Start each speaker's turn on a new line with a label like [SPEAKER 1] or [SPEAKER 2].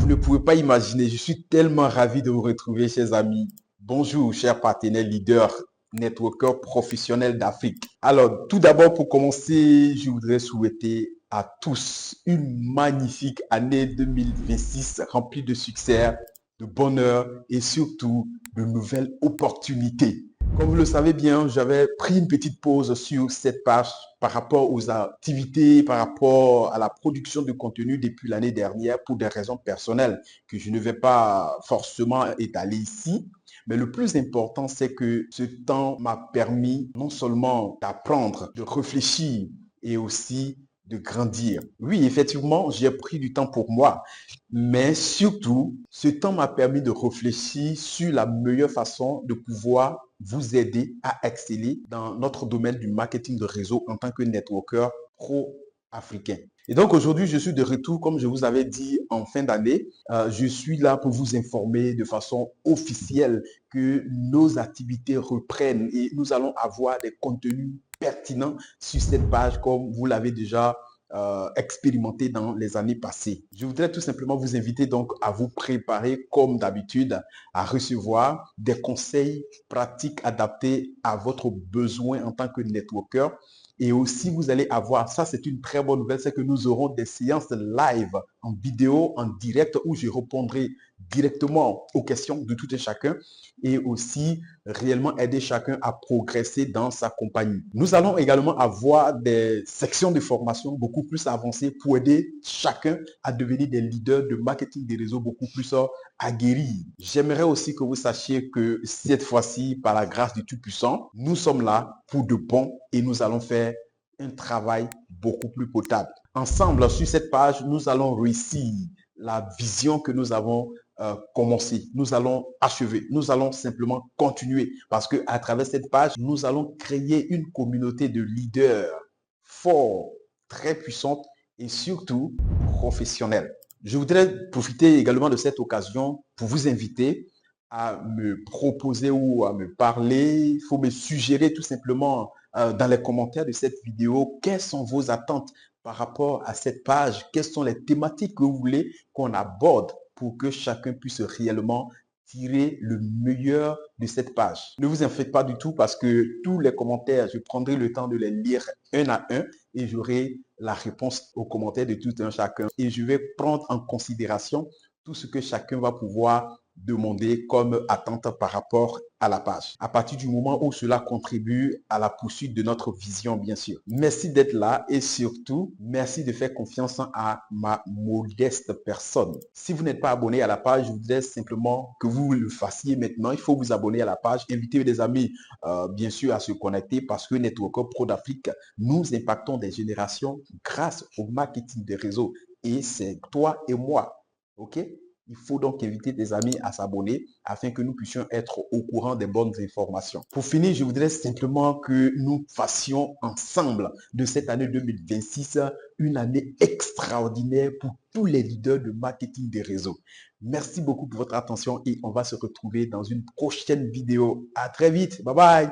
[SPEAKER 1] Vous ne pouvez pas imaginer, je suis tellement ravi de vous retrouver, chers amis. Bonjour, chers partenaires leaders, networkers professionnels d'Afrique. Alors, tout d'abord, pour commencer, je voudrais souhaiter à tous une magnifique année 2026 remplie de succès, de bonheur et surtout de nouvelles opportunités. Comme vous le savez bien, j'avais pris une petite pause sur cette page par rapport aux activités, par rapport à la production de contenu depuis l'année dernière pour des raisons personnelles que je ne vais pas forcément étaler ici. Mais le plus important, c'est que ce temps m'a permis non seulement d'apprendre, de réfléchir et aussi de grandir. Oui, effectivement, j'ai pris du temps pour moi, mais surtout, ce temps m'a permis de réfléchir sur la meilleure façon de pouvoir vous aider à exceller dans notre domaine du marketing de réseau en tant que networker pro-africain. Et donc aujourd'hui, je suis de retour, comme je vous avais dit en fin d'année. Je suis là pour vous informer de façon officielle que nos activités reprennent et nous allons avoir des contenus pertinents sur cette page comme vous l'avez déjà expérimenté dans les années passées. Je voudrais tout simplement vous inviter donc à vous préparer comme d'habitude à recevoir des conseils pratiques adaptés à votre besoin en tant que networker. Et aussi, vous allez avoir, ça c'est une très bonne nouvelle, c'est que nous aurons des séances live en vidéo, en direct, où je répondrai directement aux questions de tout et chacun et aussi réellement aider chacun à progresser dans sa compagnie. Nous allons également avoir des sections de formation beaucoup plus avancées pour aider chacun à devenir des leaders de marketing des réseaux beaucoup plus aguerris. J'aimerais aussi que vous sachiez que cette fois-ci, par la grâce du Tout-Puissant, nous sommes là pour de bon et nous allons faire un travail beaucoup plus potable. Ensemble, sur cette page, nous allons réussir la vision que nous avons commencé. Nous allons achever. Nous allons simplement continuer parce que à travers cette page, nous allons créer une communauté de leaders forts, très puissantes et surtout professionnels. Je voudrais profiter également de cette occasion pour vous inviter à me proposer ou à me parler. Il faut me suggérer tout simplement dans les commentaires de cette vidéo quelles sont vos attentes par rapport à cette page, quelles sont les thématiques que vous voulez qu'on aborde pour que chacun puisse réellement tirer le meilleur de cette page. Ne vous en faites pas du tout parce que tous les commentaires, je prendrai le temps de les lire un à un et j'aurai la réponse aux commentaires de tout un chacun. Et je vais prendre en considération tout ce que chacun va pouvoir demander comme attente par rapport à la page. À partir du moment où cela contribue à la poursuite de notre vision, bien sûr. Merci d'être là et surtout, merci de faire confiance à ma modeste personne. Si vous n'êtes pas abonné à la page, je voudrais simplement que vous le fassiez maintenant. Il faut vous abonner à la page, inviter des amis, bien sûr, à se connecter parce que Networker Pro d'Afrique, nous impactons des générations grâce au marketing des réseaux. Et c'est toi et moi. OK? Il faut donc inviter tes amis à s'abonner afin que nous puissions être au courant des bonnes informations. Pour finir, je voudrais simplement que nous fassions ensemble de cette année 2026 une année extraordinaire pour tous les leaders de marketing des réseaux. Merci beaucoup pour votre attention et on va se retrouver dans une prochaine vidéo. À très vite. Bye bye.